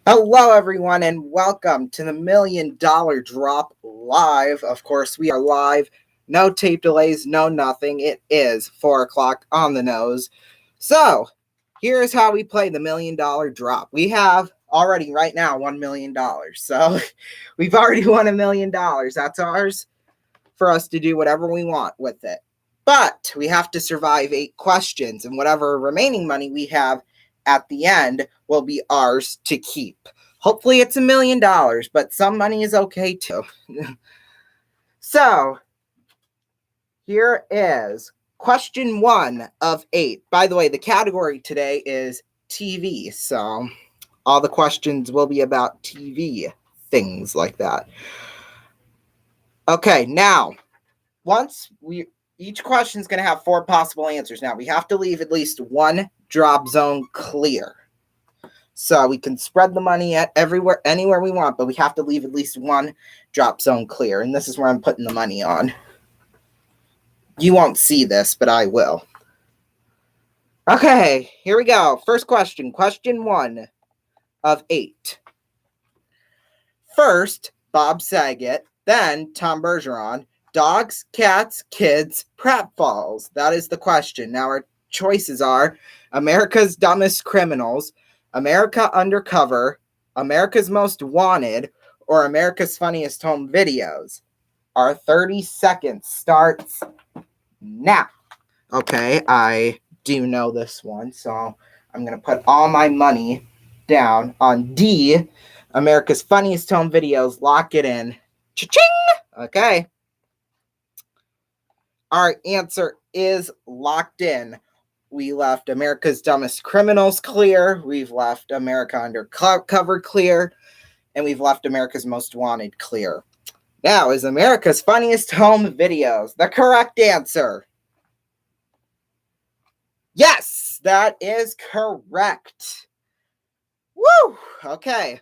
Hello, everyone, and welcome to the $1,000,000 Drop Live. Of course, we are live. No tape delays, no nothing. It is 4 o'clock on the nose. So, here's how we play the $1,000,000 Drop. We have already, right now, $1,000,000. So, we've already won $1,000,000. That's ours for us to do whatever we want with it. But we have to survive 8 questions, and whatever remaining money we have at the end will be ours to keep. Hopefully it's $1,000,000, but some money is okay too. So, here is question 1 of 8. By the way, the category today is TV, so all the questions will be about TV, things like that. Okay, now, each question is going to have 4 possible answers. Now, we have to leave at least one drop zone clear. So we can spread the money at anywhere we want, but we have to leave at least one drop zone clear. And this is where I'm putting the money on. You won't see this, but I will. Okay, here we go. First question. Question 1 of 8. First, Bob Saget, then Tom Bergeron. Dogs, cats, kids, pratfalls. That is the question. Now our choices are America's Dumbest Criminals, America Undercover, America's Most Wanted, or America's Funniest Home Videos. Our 30 seconds starts now. Okay, I do know this one, so I'm going to put all my money down on D, America's Funniest Home Videos. Lock it in. Cha-ching! Okay. Our answer is locked in. We left America's Dumbest Criminals clear. We've left America Undercover clear. And we've left America's Most Wanted clear. Now, is America's Funniest Home Videos the correct answer? Yes, that is correct. Woo! Okay.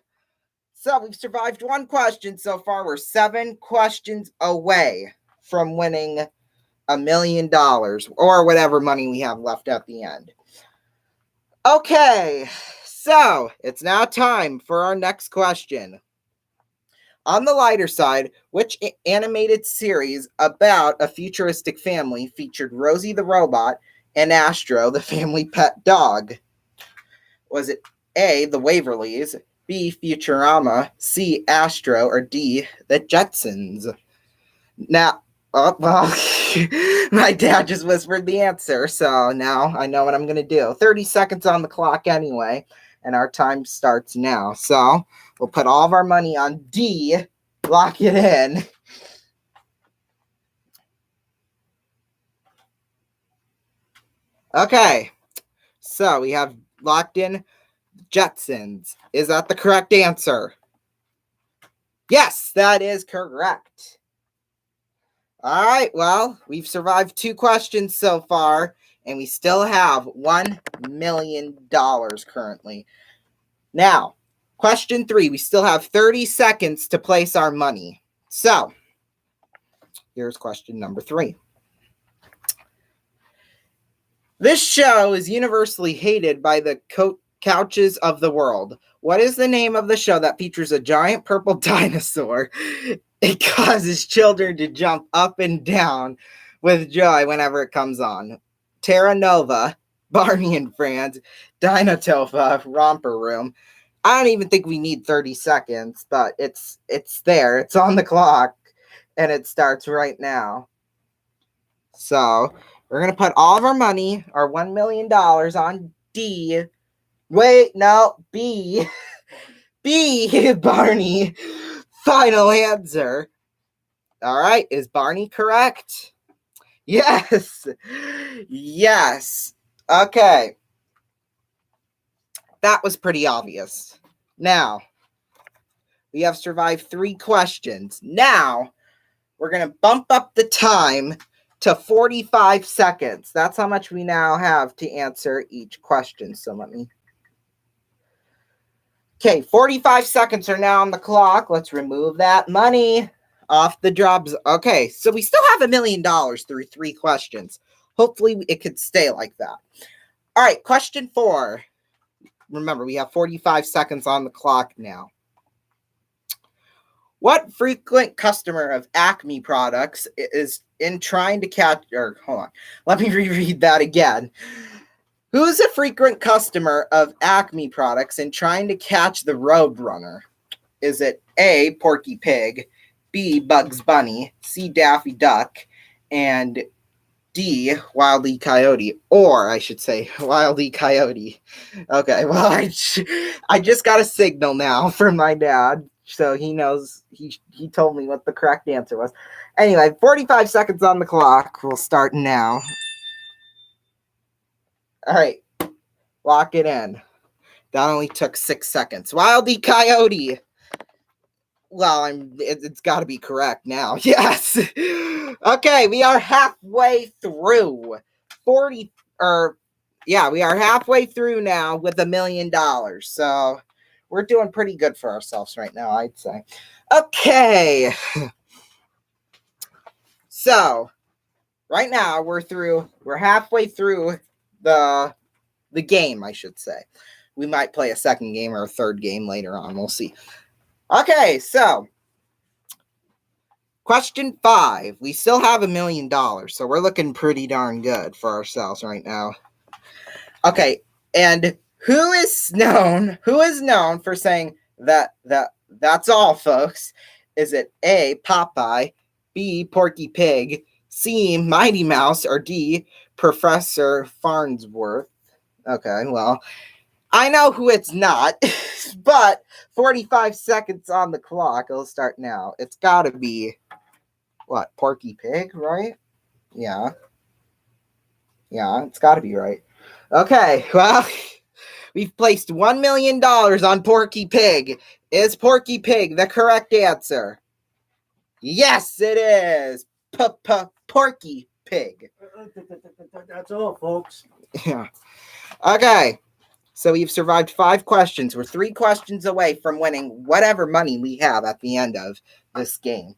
So we've survived one question so far. We're 7 questions away from winning $1,000,000 or whatever money we have left at the end. Okay, so it's now time for our next question. On the lighter side, which animated series about a futuristic family featured Rosie the robot and Astro, the family pet dog? Was it A, The Waverleys, B, Futurama, C, Astro, or D, The Jetsons? Now, oh, well, my dad just whispered the answer, so now I know what I'm going to do. 30 seconds on the clock anyway, and our time starts now. So we'll put all of our money on D, lock it in. Okay, so we have locked in Jetsons. Is that the correct answer? Yes, that is correct. All right, well, we've survived 2 questions so far, and we still have $1,000,000 currently. Now, question 3, we still have 30 seconds to place our money. So, here's question number 3. This show is universally hated by the couches of the world. What is the name of the show that features a giant purple dinosaur? It causes children to jump up and down with joy whenever it comes on. Terra Nova, Barney and Friends, Dinotopia, Romper Room. I don't even think we need 30 seconds, but it's there. It's on the clock, and it starts right now. So we're going to put all of our money, our $1,000,000, on D. Wait, no, B. B, Barney. Final answer. All right, is Barney correct? Yes. Yes. Okay. That was pretty obvious. Now, we have survived 3 questions. Now, we're going to bump up the time to 45 seconds. That's how much we now have to answer each question. So let me... Okay, 45 seconds are now on the clock. Let's remove that money off the drops. Okay, so we still have $1,000,000 through 3 questions. Hopefully it could stay like that. All right, question 4. remember, we have 45 seconds on the clock now. What frequent customer of Acme products is in trying to catch, or hold on, let me reread that again. Who is a frequent customer of Acme products in trying to catch the Roadrunner? Is it A, Porky Pig, B, Bugs Bunny, C, Daffy Duck, and D, Wile E. Coyote? Or I should say, Wile E. Coyote. Okay, well, I just got a signal now from my dad, so he knows, he told me what the correct answer was. Anyway, 45 seconds on the clock. We'll start now. All right, lock it in. That only took 6 seconds. Wile E. Coyote. Well, it's got to be correct now. Yes. Okay, we are halfway through. We are halfway through now with $1 million. So we're doing pretty good for ourselves right now, I'd say. Okay. So right now we're halfway through the game, I should say. We might play a second game or a third game later on. We'll see. Okay, so question 5. We still have $1 million, so we're looking pretty darn good for ourselves right now. Okay, and who is known for saying that's all, folks? Is it A, Popeye, B, Porky Pig, C, Mighty Mouse, or D, Professor Farnsworth? Okay, well, I know who it's not, but 45 seconds on the clock. It'll start now. It's got to be, what, Porky Pig, right? Yeah. Yeah, it's got to be right. Okay, well, we've placed $1 million on Porky Pig. Is Porky Pig the correct answer? Yes, it is. Porky Pig. That's all, folks. Yeah. Okay. So we've survived 5 questions. We're 3 questions away from winning whatever money we have at the end of this game.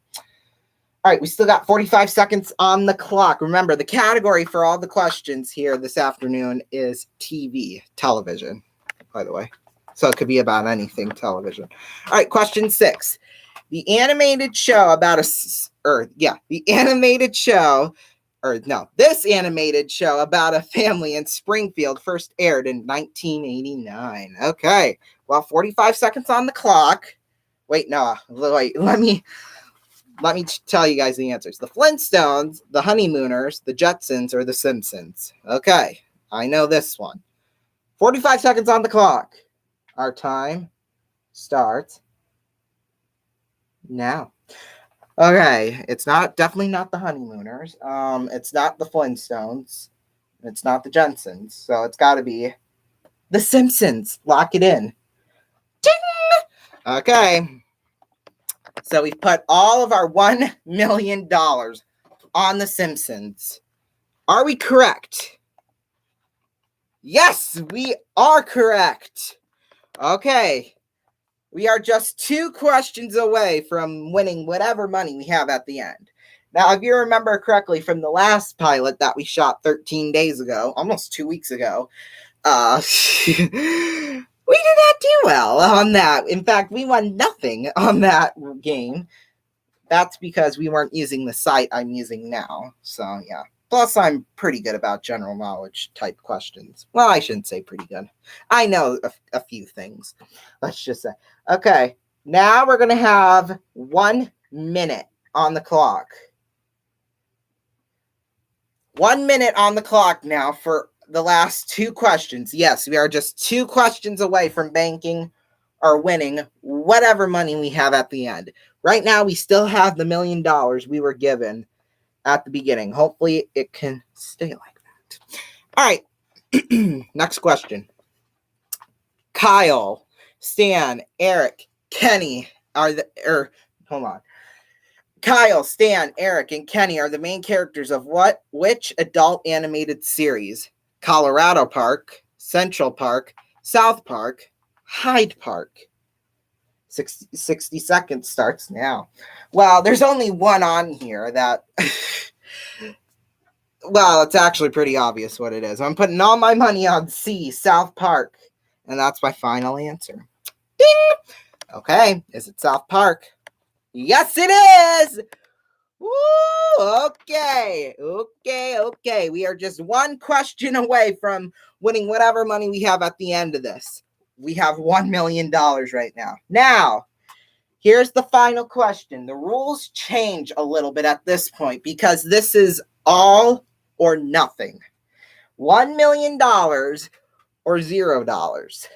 All right, we still got 45 seconds on the clock. Remember, the category for all the questions here this afternoon is television, by the way. So it could be about anything television. All right, question 6. This animated show about a family in Springfield first aired in 1989. Okay, well, 45 seconds on the clock. Wait, let me tell you guys the answers. The Flintstones, the Honeymooners, the Jetsons, or the Simpsons. Okay, I know this one. 45 seconds on the clock. Our time starts now. Okay, it's definitely not the Honeymooners. It's not the Flintstones. It's not the Jetsons. So it's got to be the Simpsons. Lock it in. Ding! Okay. So we've put all of our $1 million on the Simpsons. Are we correct? Yes, we are correct. Okay. We are just 2 questions away from winning whatever money we have at the end. Now, if you remember correctly from the last pilot that we shot 13 days ago, almost 2 weeks ago, we did not do well on that. In fact, we won nothing on that game. That's because we weren't using the site I'm using now. So, yeah. Plus, I'm pretty good about general knowledge type questions. Well, I shouldn't say pretty good. I know a few things. Let's just say. Okay, now we're going to have 1 minute on the clock. 1 minute on the clock now for the last 2 questions. Yes, we are just 2 questions away from banking or winning whatever money we have at the end. Right now, we still have the $1 million we were given at the beginning. Hopefully, it can stay like that. All right, next question. Kyle, Stan, Eric, Kenny Kyle, Stan, Eric, and Kenny are the main characters of which adult animated series? Colorado Park, Central Park, South Park, Hyde Park. 60 seconds starts now. Well, there's only one on here that... well, it's actually pretty obvious what it is. I'm putting all my money on C, South Park. And that's my final answer. Ding! Okay, is it South Park? Yes, it is! Woo! Okay. We are just one question away from winning whatever money we have at the end of this. We have $1 million right now. Now, here's the final question. The rules change a little bit at this point because this is all or nothing. $1 million or $0.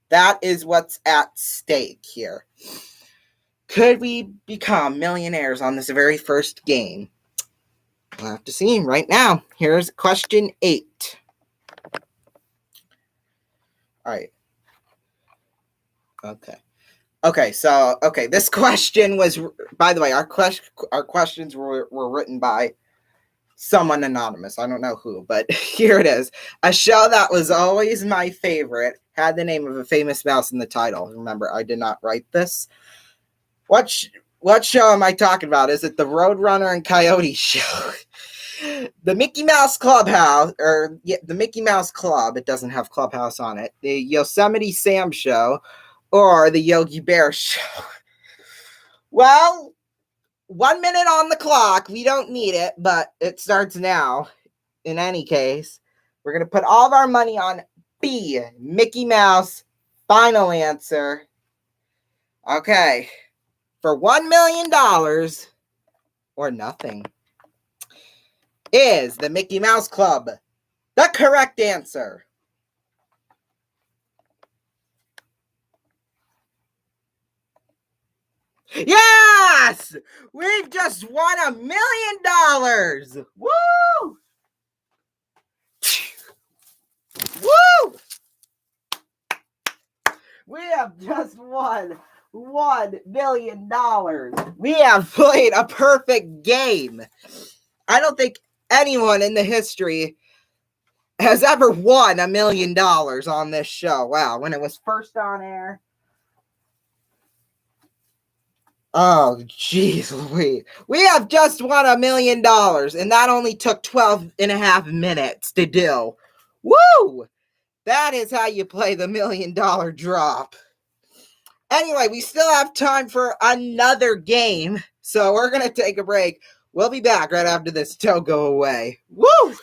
That is what's at stake here. Could we become millionaires on this very first game? We'll have to see right now. Here's question 8. All right. Okay, this question was, by the way, our questions were written by someone anonymous. I don't know who, but here it is. A show that was always my favorite had the name of a famous mouse in the title. Remember, I did not write this. What show am I talking about? Is it the Roadrunner and Coyote show? The Mickey Mouse Clubhouse, the Mickey Mouse Club, it doesn't have Clubhouse on it. The Yosemite Sam show, or the Yogi Bear show. Well, 1 minute on the clock. We don't need it, but it starts now. In any case, we're going to put all of our money on B, Mickey Mouse. Final answer. Okay. For $1 million or nothing is the Mickey Mouse Club the correct answer. Yes! We've just won $1 million! Woo! Woo! We have just won $1 million. We have played a perfect game. I don't think anyone in the history has ever won $1 million on this show. Wow, when it was first on air. Oh, jeez, we have just won $1 million, and that only took 12 and a half minutes to do. Woo! That is how you play the $1 million drop. Anyway, we still have time for another game, so we're going to take a break. We'll be back right after this. Don't go away. Woo!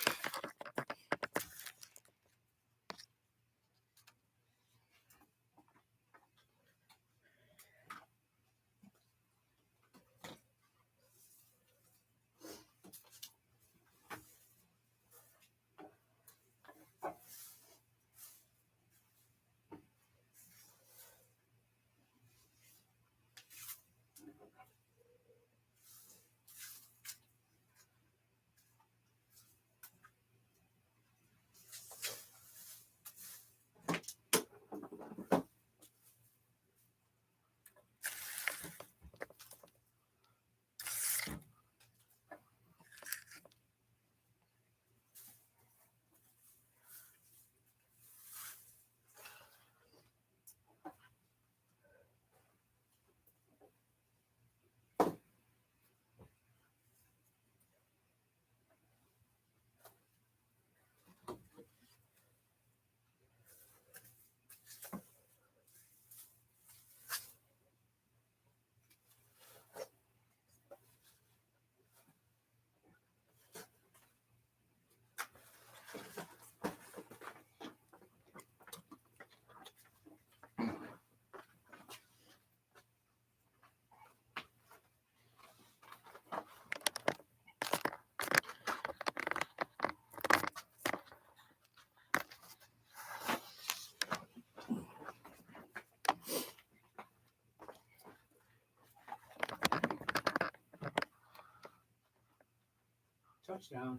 Touchdown.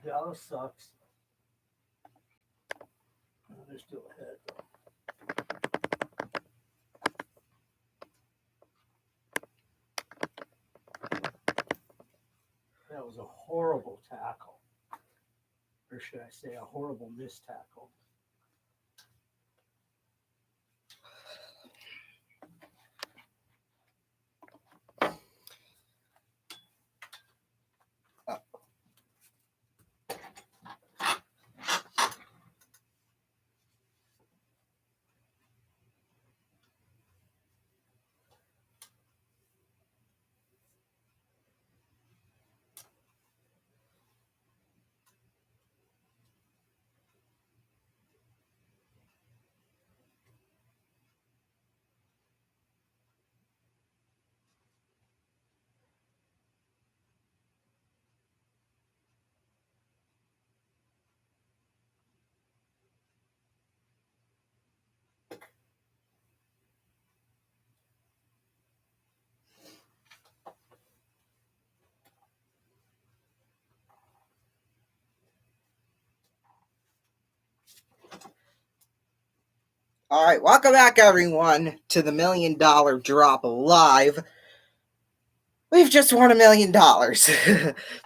Dallas sucks. Oh, they're still ahead. That was a horrible tackle. Or should I say a horrible missed tackle? All right, welcome back, everyone, to the $1 Million Drop Live. We've just won $1 million,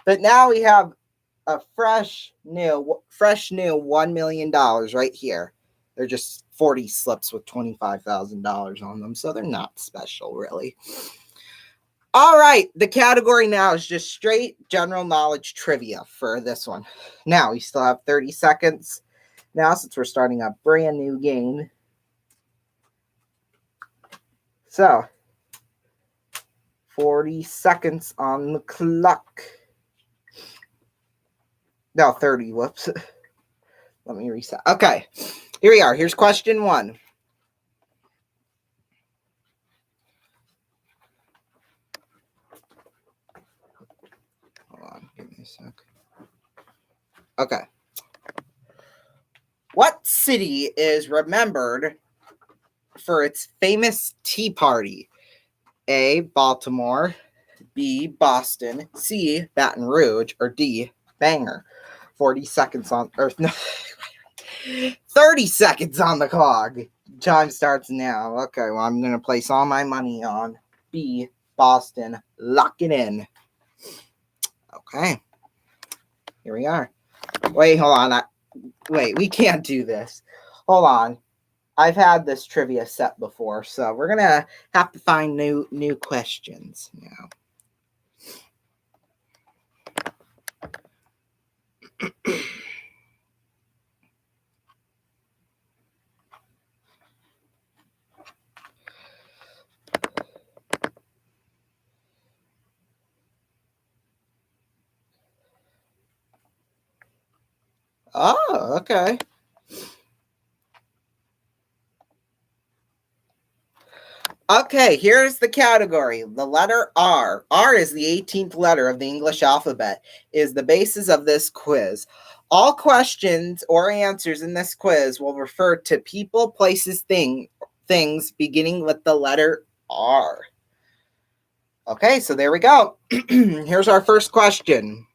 but now we have a fresh new $1 million right here. They're just 40 slips with $25,000 on them, so they're not special, really. All right, the category now is just straight general knowledge trivia for this one. Now, we still have 30 seconds now since we're starting a brand new game. So, 40 seconds on the clock. No, 30, whoops. Let me reset. Okay, here we are. Here's question 1. Hold on, give me a sec. Okay. What city is remembered for its famous Tea Party? A, Baltimore, B, Boston, C, Baton Rouge, or D, Bangor? 40 seconds on, or no, 30 seconds on the clock. Time starts now. Okay, well, I'm going to place all my money on B, Boston. Lock it in. Okay. Here we are. Wait, hold on. Wait, we can't do this. Hold on. I've had this trivia set before, so we're going to have to find new questions now. Oh, okay. Okay, here's the category. The letter R. R is the 18th letter of the English alphabet, is the basis of this quiz. All questions or answers in this quiz will refer to people, places, things beginning with the letter R. Okay, so there we go. Here's our first question.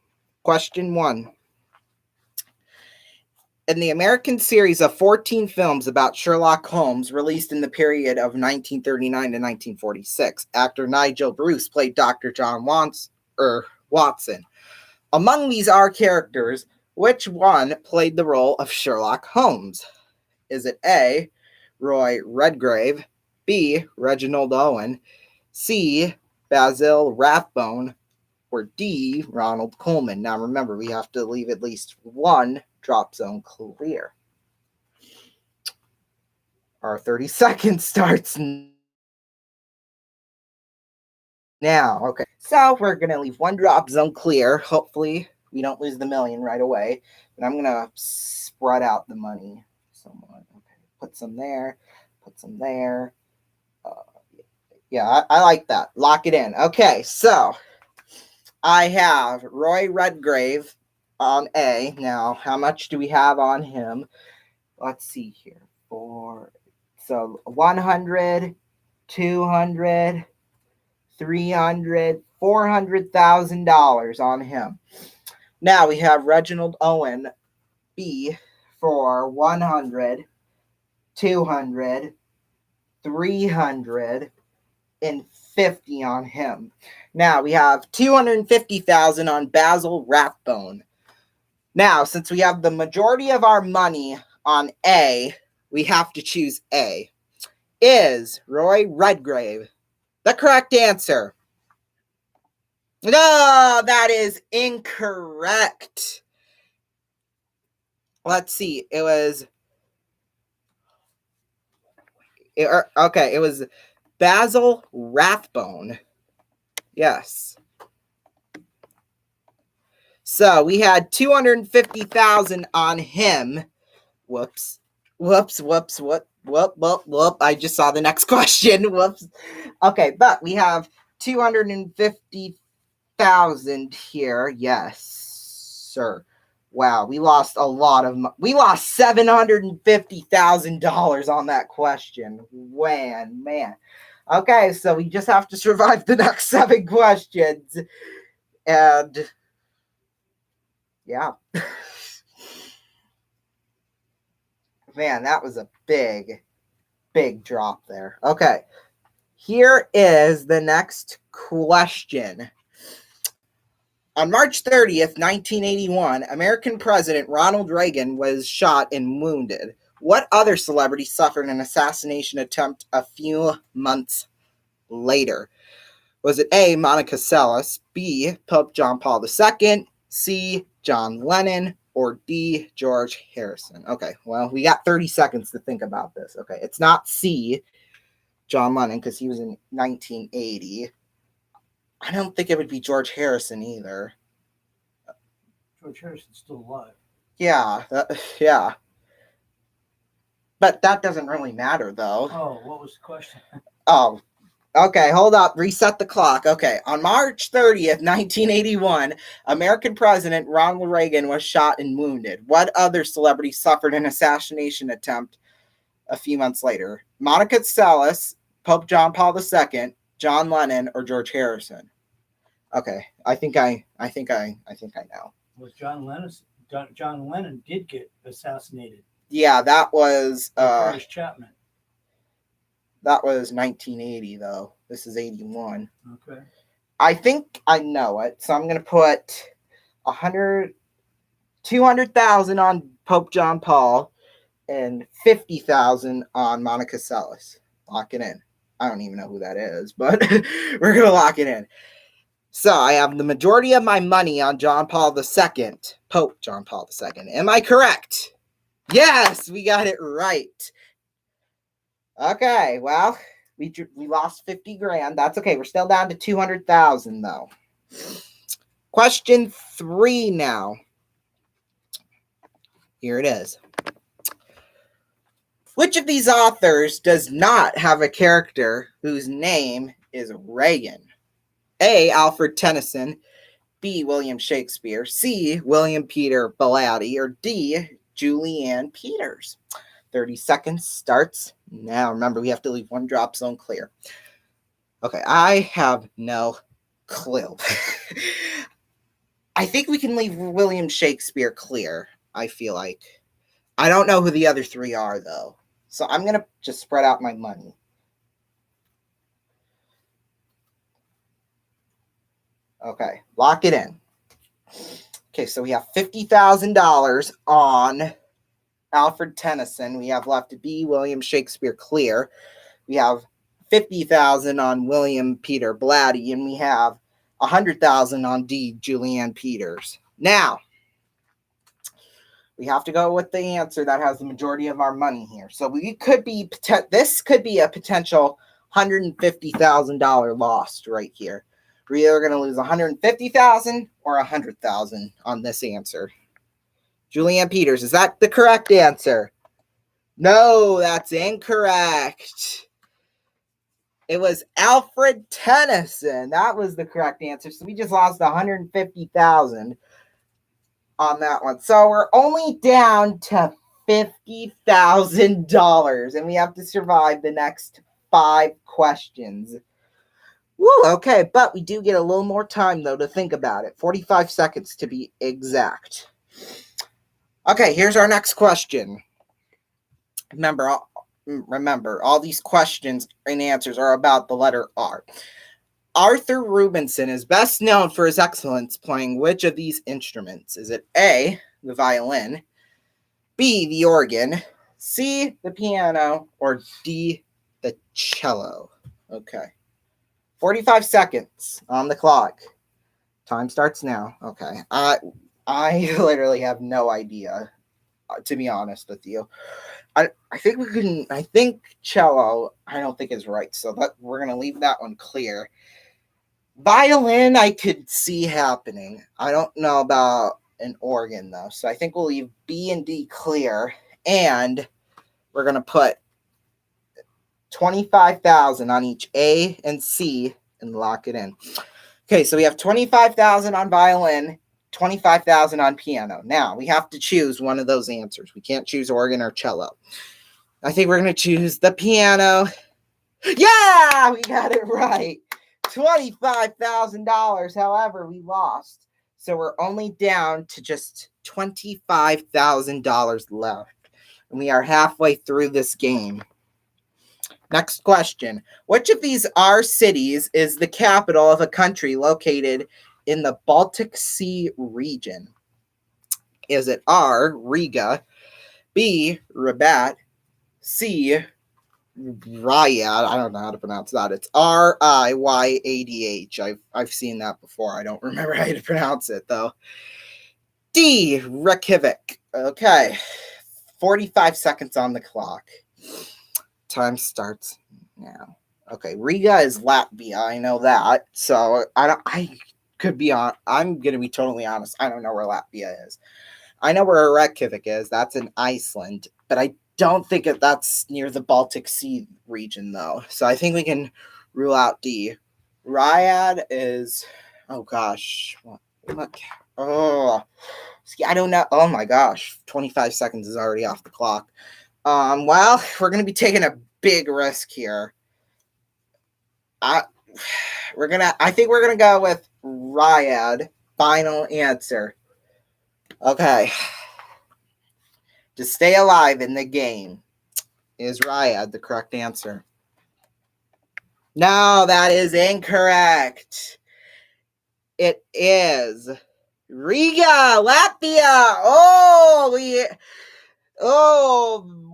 Question 1. In the American series of 14 films about Sherlock Holmes released in the period of 1939 to 1946, actor Nigel Bruce played Dr. John Watson. Among these R characters, which one played the role of Sherlock Holmes? Is it A, Roy Redgrave, B, Reginald Owen, C, Basil Rathbone, or D, Ronald Colman? Now remember, we have to leave at least one drop zone clear. Our 30 seconds starts now. Okay, so we're going to leave one drop zone clear. Hopefully, we don't lose the million right away. But I'm going to spread out the money somewhat. Okay, put some there, put some there. Yeah, I like that. Lock it in. Okay, so I have Roy Redgrave on A. Now, how much do we have on him? Let's see here. So 100, 200, 300, $400,000 on him. Now we have Reginald Owen B for 100, 200, 350 on him. Now we have 250,000 on Basil Rathbone. Now, since we have the majority of our money on A, we have to choose A. Is Roy Redgrave the correct answer? No, that is incorrect. Let's see. It was Basil Rathbone. Yes. So we had 250,000 on him. Whoops. I just saw the next question. Whoops. Okay, but we have 250,000 here. Yes, sir. Wow, we lost a lot of money. We lost $750,000 on that question. Man. Okay, so we just have to survive the next 7 questions. And yeah. Man, that was a big big drop there. Okay. Here is the next question. On March 30th, 1981, American President Ronald Reagan was shot and wounded. What other celebrity suffered an assassination attempt a few months later? Was it A, Monica Seles, B, Pope John Paul II, C, John Lennon, or D, George Harrison? Okay, well, we got 30 seconds to think about this. Okay, it's not C, John Lennon, because he was in 1980. I don't think it would be George Harrison either. George Harrison's still alive. Yeah, yeah. But that doesn't really matter, though. Oh, what was the question? Oh, okay, hold up. Reset the clock. Okay, on March 30th, 1981, American President Ronald Reagan was shot and wounded. What other celebrity suffered an assassination attempt a few months later? Monica Seles, Pope John Paul II, John Lennon, or George Harrison? Okay, I think I know. Was John Lennon did get assassinated. Yeah, that was Curtis Chapman. That was 1980 though. This is 81. Okay. I think I know it, so I'm gonna put 200,000 on Pope John Paul and 50,000 on Monica Seles. Lock it in. I don't even know who that is, but we're gonna lock it in. So I have the majority of my money on John Paul II, Pope John Paul II. Am I correct? Yes, we got it right. Okay, well, we lost 50 grand. That's okay. We're still down to 200,000 though. Question 3 now. Here it is. Which of these authors does not have a character whose name is Reagan? A, Alfred Tennyson, B, William Shakespeare, C, William Peter Blatty, or D, Julianne Peters. 30 seconds starts now. Remember, we have to leave one drop zone clear. Okay, I have no clue. I think we can leave William Shakespeare clear, I feel like. I don't know who the other 3 are, though. So I'm going to just spread out my money. Okay, lock it in. Okay, so we have $50,000 on Alfred Tennyson. We have left to B, William Shakespeare clear. We have 50,000 on William Peter Blatty, and we have 100,000 on D, Julianne Peters. Now, we have to go with the answer that has the majority of our money here. So this could be a potential $150,000 lost right here. We're either going to lose 150,000 or 100,000 on this answer. Julianne Peters, is that the correct answer? No, that's incorrect. It was Alfred Tennyson. That was the correct answer. So we just lost 150,000 on that one. So we're only down to $50,000, and we have to survive the next 5 questions. Woo, okay, but we do get a little more time, though, to think about it. 45 seconds to be exact. Okay, here's our next question. Remember, all these questions and answers are about the letter R. Arthur Rubinson is best known for his excellence playing which of these instruments? Is it A, the violin, B, the organ, C, the piano, or D, the cello? Okay. 45 seconds on the clock. Time starts now. Okay. I literally have no idea, to be honest with you. I think cello, I don't think is right. So we're going to leave that one clear. Violin, I could see happening. I don't know about an organ, though. So I think we'll leave B and D clear. And we're going to put 25,000 on each A and C and lock it in. Okay, so we have 25,000 on violin, 25,000 on piano. Now, we have to choose one of those answers. We can't choose organ or cello. I think we're going to choose the piano. Yeah, we got it right. $25,000. However, we lost. So we're only down to just $25,000 left. And we are halfway through this game. Next question. Which of these R cities is the capital of a country located in the Baltic Sea region? Is it R, Riga, B, Rabat, C, Riyadh? I don't know how to pronounce that. It's Riyadh. I've seen that before. I don't remember how to pronounce it, though. D, Reykjavik. Okay. 45 seconds on the clock. Time starts now. Okay, Riga is Latvia. I know that. So I could be on. I'm gonna be totally honest. I don't know where Latvia is. I know where Reykjavik is. That's in Iceland, but I don't think that's near the Baltic Sea region though. So I think we can rule out D. Riyadh is. Oh gosh. What? Oh. I don't know. Oh my gosh. 25 seconds is already off the clock. Well, we're gonna be taking a big risk here. I think we're gonna go with Riyadh. Final answer. Okay. To stay alive in the game, is Riyadh the correct answer? No, that is incorrect. It is Riga, Latvia.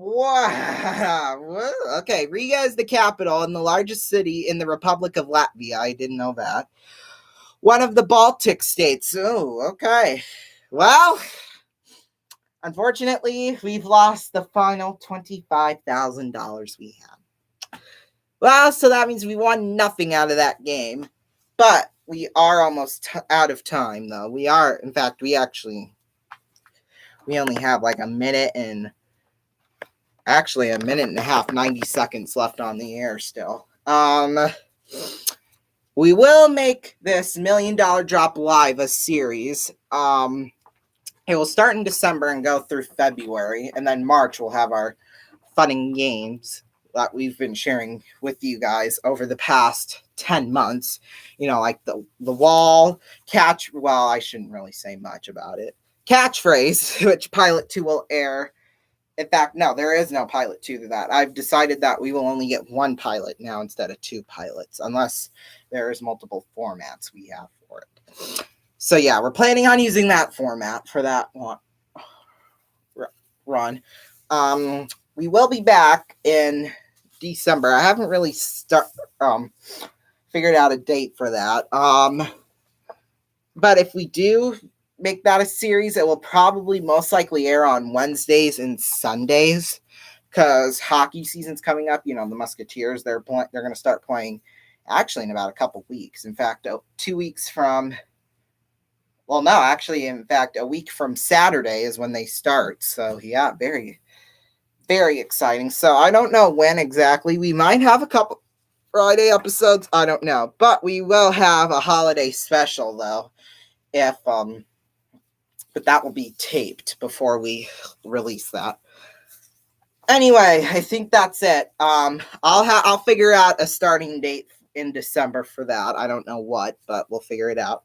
Wow. Okay, Riga is the capital and the largest city in the Republic of Latvia. I didn't know that. One of the Baltic states. Oh, okay. Well, unfortunately, we've lost the final $25,000 we had. Well, so that means we won nothing out of that game. But we are almost out of time, though. We are, in fact, we only have like a minute and a half, 90 seconds left on the air still. We will make this $1 Million Drop Live a series. It will start in December and go through February, and then March we'll have our fun and games that we've been sharing with you guys over the past 10 months. You know, like the wall, catch, well, I shouldn't really say much about it. Catchphrase, which Pilot 2 will air. In fact, no, there is no Pilot 2 to that. I've decided that we will only get one pilot now instead of two pilots, unless there is multiple formats we have for it. So yeah, we're planning on using that format for that one run. We will be back in December. I haven't really figured out a date for that. But if we do make that a series, it will probably most likely air on Wednesdays and Sundays because hockey season's coming up. You know, the Musketeers, they're going to start playing actually in about a couple weeks. In fact, 2 weeks from, well, no, actually, in fact, a week from Saturday is when they start. So yeah, very, very exciting. So I don't know when exactly. We might have a couple Friday episodes. I don't know, but we will have a holiday special though. But that will be taped before we release that. Anyway, I think that's it. I'll figure out a starting date in December for that. I don't know what, but we'll figure it out.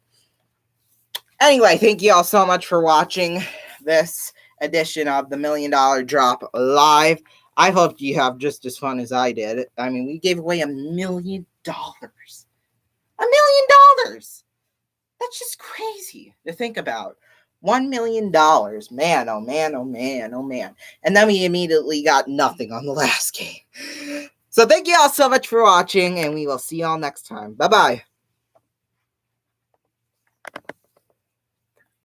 Anyway, thank you all so much for watching this edition of the $1 Million Drop Live. I hope you have just as fun as I did. I mean, we gave away $1 million. $1 million! That's just crazy to think about. $1 million. Man, oh man, oh man, oh man. And then we immediately got nothing on the last game. So thank you all so much for watching, and we will see y'all next time. Bye-bye.